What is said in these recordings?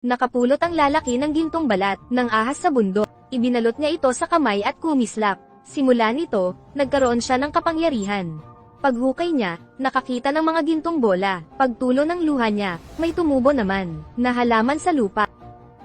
Nakapulot ang lalaki ng gintong balat ng ahas sa bundok. Ibinalot niya ito sa kamay at kumislap. Simula nito, nagkaroon siya ng kapangyarihan. Paghukay niya, nakakita ng mga gintong bola. Pagtulo ng luha niya, may tumubo naman na halaman sa lupa.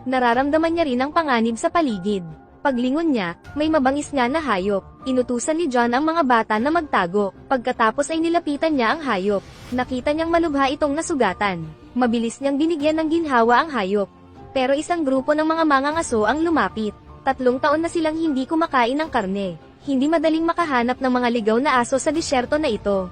Nararamdaman niya rin ang panganib sa paligid. Paglingon niya, may mabangis nga na hayop. Inutusan ni John ang mga bata na magtago. Pagkatapos ay nilapitan niya ang hayop. Nakita niyang malubha itong nasugatan. Mabilis niyang binigyan ng ginhawa ang hayop. Pero isang grupo ng mga mangangaso ang lumapit. 3 taon na silang hindi kumakain ng karne. Hindi madaling makahanap ng mga ligaw na aso sa disyerto na ito.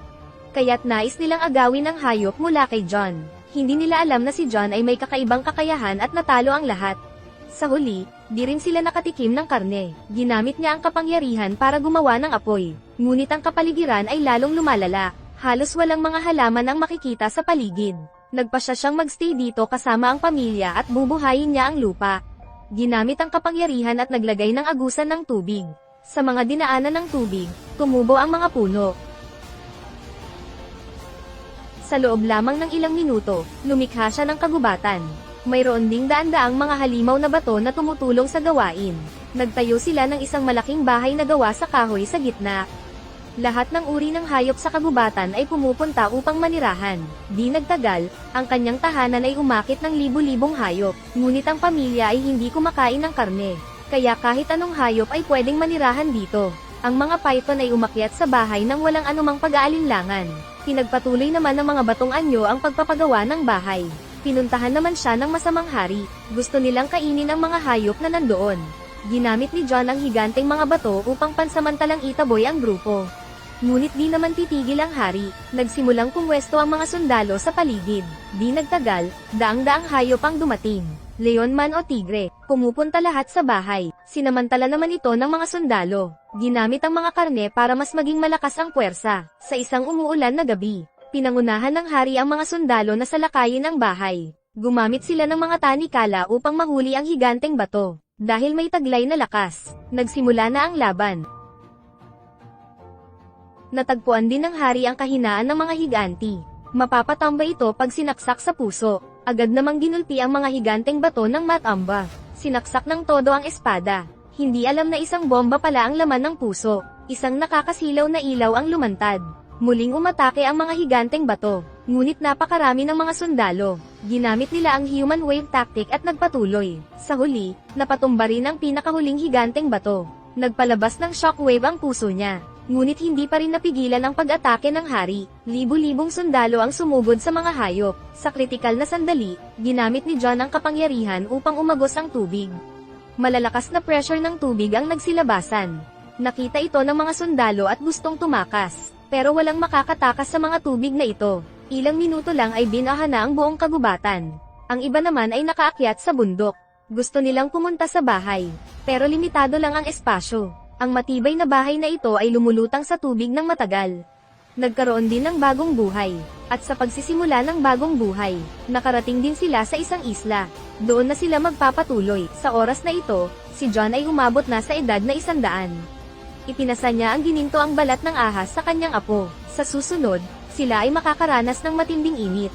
Kaya't nais nilang agawin ang hayop mula kay John. Hindi nila alam na si John ay may kakaibang kakayahan at natalo ang lahat. Sa huli, di rin sila nakatikim ng karne. Ginamit niya ang kapangyarihan para gumawa ng apoy. Ngunit ang kapaligiran ay lalong lumalala. Halos walang mga halaman ang makikita sa paligid. Nagpasya siyang magstay dito kasama ang pamilya at bubuhayin niya ang lupa. Ginamit ang kapangyarihan at naglagay ng agusan ng tubig. Sa mga dinaanan ng tubig, tumubo ang mga puno. Sa loob lamang ng ilang minuto, lumikha siya ng kagubatan. Mayroon ding daan-daang mga halimaw na bato na tumutulong sa gawain. Nagtayo sila ng isang malaking bahay na gawa sa kahoy sa gitna. Lahat ng uri ng hayop sa kagubatan ay pumupunta upang manirahan. Di nagtagal, ang kanyang tahanan ay umakit ng libu-libong hayop. Ngunit ang pamilya ay hindi kumakain ng karne. Kaya kahit anong hayop ay pwedeng manirahan dito. Ang mga python ay umakyat sa bahay nang walang anumang pag-aalinlangan. Pinagpatuloy naman ng mga batong anyo ang pagpapagawa ng bahay. Pinuntahan naman siya ng masamang hari. Gusto nilang kainin ang mga hayop na nandoon. Ginamit ni John ang higanteng mga bato upang pansamantalang itaboy ang grupo. Ngunit di naman titigil ang hari. Nagsimulang pumwesto ang mga sundalo sa paligid. Di nagtagal, daang-daang hayop ang dumating. Leon man o tigre, pumupunta lahat sa bahay. Sinamantala naman ito ng mga sundalo. Ginamit ang mga karne para mas maging malakas ang puwersa. Sa isang umuulan na gabi, pinangunahan ng hari ang mga sundalo na salakayin ang bahay. Gumamit sila ng mga tanikala upang mahuli ang higanteng bato. Dahil may taglay na lakas, nagsimula na ang laban. Natagpuan din ng hari ang kahinaan ng mga higanti. Mapapatamba ito pag sinaksak sa puso. Agad namang ginulpi ang mga higanteng bato ng matamba. Sinaksak ng todo ang espada. Hindi alam na isang bomba pala ang laman ng puso. Isang nakakasilaw na ilaw ang lumantad. Muling umatake ang mga higanteng bato. Ngunit napakarami ng mga sundalo. Ginamit nila ang human wave tactic at nagpatuloy. Sa huli, napatumba rin ang pinakahuling higanteng bato. Nagpalabas ng shockwave ang puso niya. Ngunit hindi pa rin napigilan ang pag-atake ng hari. Libu-libong sundalo ang sumugod sa mga hayop. Sa kritikal na sandali, ginamit ni John ang kapangyarihan upang umagos ang tubig. Malalakas na pressure ng tubig ang nagsilabasan. Nakita ito ng mga sundalo at gustong tumakas. Pero walang makakatakas sa mga tubig na ito. Ilang minuto lang ay binaha na ang buong kagubatan. Ang iba naman ay nakaakyat sa bundok. Gusto nilang pumunta sa bahay. Pero limitado lang ang espasyo. Ang matibay na bahay na ito ay lumulutang sa tubig ng matagal. Nagkaroon din ng bagong buhay. At sa pagsisimula ng bagong buhay, nakarating din sila sa isang isla. Doon na sila magpapatuloy. Sa oras na ito, si John ay umabot na sa edad na 100. Ipinasa niya ang gininto ang balat ng ahas sa kanyang apo. Sa susunod, sila ay makakaranas ng matinding init.